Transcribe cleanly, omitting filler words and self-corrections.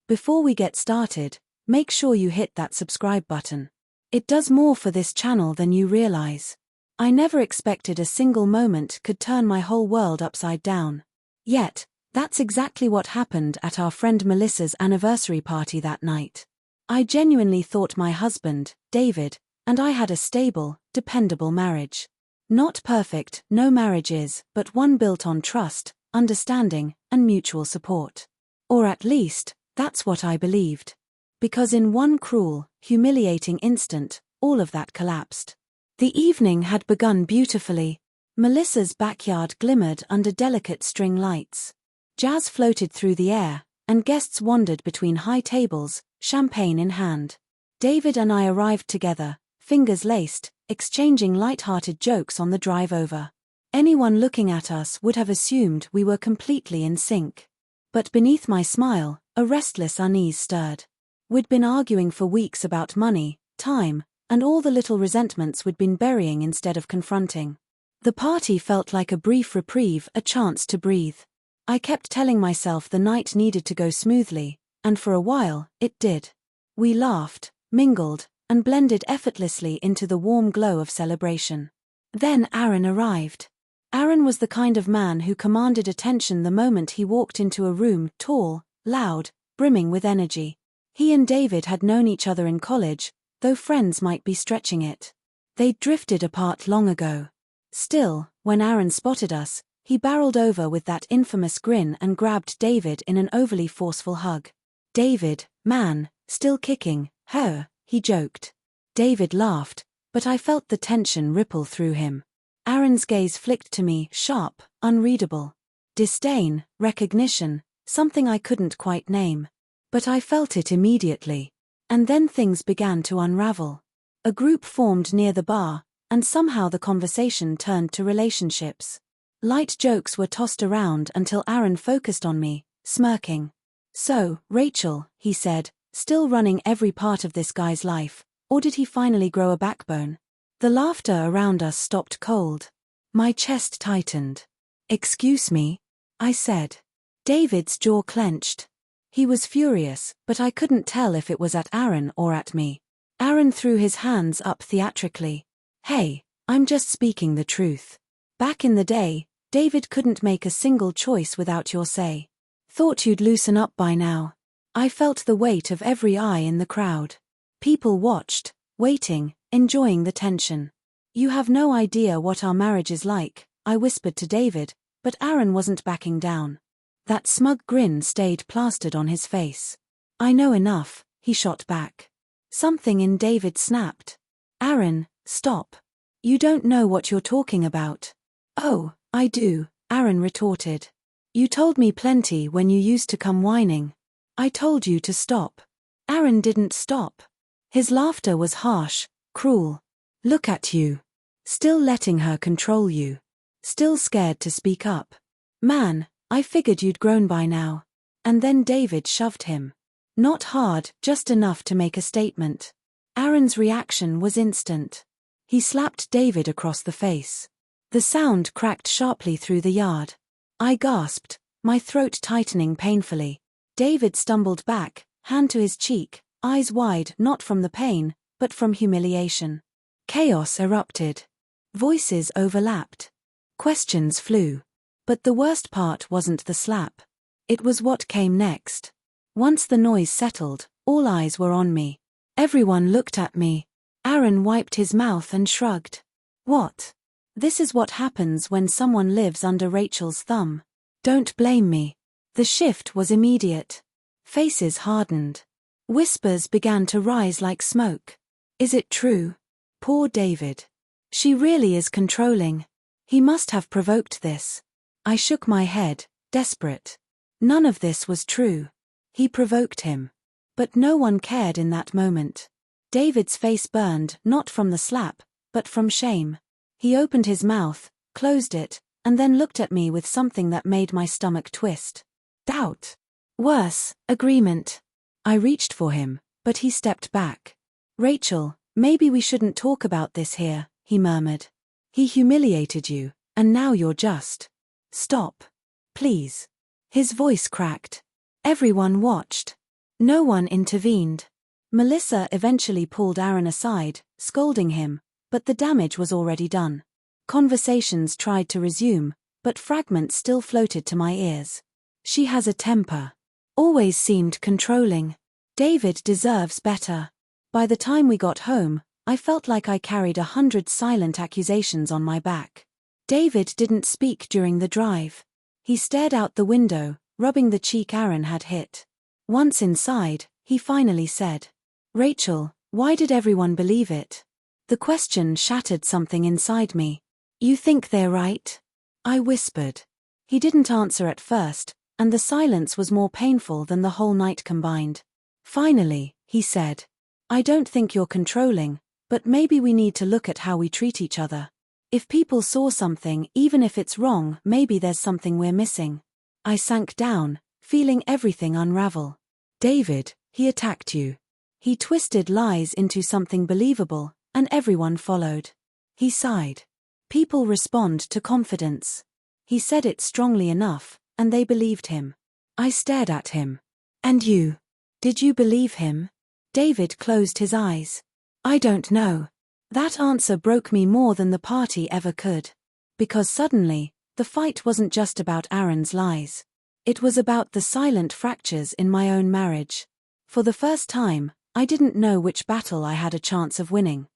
Before we get started, make sure you hit that subscribe button. It does more for this channel than you realize. I never expected a single moment could turn my whole world upside down. Yet, that's exactly what happened at our friend Melissa's anniversary party that night. I genuinely thought my husband, David, and I had a stable, dependable marriage. Not perfect, no marriage is, but one built on trust, understanding, and mutual support. Or at least, that's what I believed. Because in one cruel, humiliating instant, all of that collapsed. The evening had begun beautifully. Melissa's backyard glimmered under delicate string lights. Jazz floated through the air, and guests wandered between high tables, champagne in hand. David and I arrived together, fingers laced, exchanging light-hearted jokes on the drive over. Anyone looking at us would have assumed we were completely in sync. But beneath my smile, a restless unease stirred. We'd been arguing for weeks about money, time, and all the little resentments we'd been burying instead of confronting. The party felt like a brief reprieve, a chance to breathe. I kept telling myself the night needed to go smoothly, and for a while, it did. We laughed, mingled, and blended effortlessly into the warm glow of celebration. Then Aaron arrived. Aaron was the kind of man who commanded attention the moment he walked into a room, tall, loud, brimming with energy. He and David had known each other in college, though friends might be stretching it. They'd drifted apart long ago. Still, when Aaron spotted us, he barreled over with that infamous grin and grabbed David in an overly forceful hug. "David, man, still kicking, huh?" he joked. David laughed, but I felt the tension ripple through him. Aaron's gaze flicked to me, sharp, unreadable. Disdain, recognition, something I couldn't quite name. But I felt it immediately. And then things began to unravel. A group formed near the bar, and somehow the conversation turned to relationships. Light jokes were tossed around until Aaron focused on me, smirking. "So, Rachel," he said, "still running every part of this guy's life, or did he finally grow a backbone?" The laughter around us stopped cold. My chest tightened. "Excuse me?" I said. David's jaw clenched. He was furious, but I couldn't tell if it was at Aaron or at me. Aaron threw his hands up theatrically. "Hey, I'm just speaking the truth. Back in the day, David couldn't make a single choice without your say. Thought you'd loosen up by now." I felt the weight of every eye in the crowd. People watched, waiting, enjoying the tension. "You have no idea what our marriage is like," I whispered to David, but Aaron wasn't backing down. That smug grin stayed plastered on his face. "I know enough," he shot back. Something in David snapped. "Aaron, stop. You don't know what you're talking about." "Oh, I do," Aaron retorted. "You told me plenty when you used to come whining. I told you to stop." Aaron didn't stop. His laughter was harsh, cruel. "Look at you. Still letting her control you. Still scared to speak up. Man, I figured you'd grown by now." And then David shoved him. Not hard, just enough to make a statement. Aaron's reaction was instant. He slapped David across the face. The sound cracked sharply through the yard. I gasped, my throat tightening painfully. David stumbled back, hand to his cheek, eyes wide not from the pain, but from humiliation. Chaos erupted. Voices overlapped. Questions flew. But the worst part wasn't the slap. It was what came next. Once the noise settled, all eyes were on me. Everyone looked at me. Aaron wiped his mouth and shrugged. "What? This is what happens when someone lives under Rachel's thumb. Don't blame me." The shift was immediate. Faces hardened. Whispers began to rise like smoke. "Is it true? Poor David. She really is controlling. He must have provoked this." I shook my head, desperate. None of this was true. He provoked him. But no one cared in that moment. David's face burned, not from the slap, but from shame. He opened his mouth, closed it, and then looked at me with something that made my stomach twist. Doubt. Worse, agreement. I reached for him, but he stepped back. "Rachel, maybe we shouldn't talk about this here," he murmured. "He humiliated you, and now you're just. Stop. Please." His voice cracked. Everyone watched. No one intervened. Melissa eventually pulled Aaron aside, scolding him, but the damage was already done. Conversations tried to resume, but fragments still floated to my ears. She has a temper. Always seemed controlling. David deserves better. By the time we got home, I felt like I carried 100 silent accusations on my back. David didn't speak during the drive. He stared out the window, rubbing the cheek Aaron had hit. Once inside, he finally said, "Rachel, why did everyone believe it?" The question shattered something inside me. "You think they're right?" I whispered. He didn't answer at first, and the silence was more painful than the whole night combined. Finally, he said, "I don't think you're controlling, but maybe we need to look at how we treat each other. If people saw something, even if it's wrong, maybe there's something we're missing." I sank down, feeling everything unravel. "David, he attacked you. He twisted lies into something believable, and everyone followed." He sighed. "People respond to confidence." He said it strongly enough, and they believed him. I stared at him. "And you? Did you believe him?" David closed his eyes. "I don't know." That answer broke me more than the party ever could. Because suddenly, the fight wasn't just about Aaron's lies. It was about the silent fractures in my own marriage. For the first time, I didn't know which battle I had a chance of winning.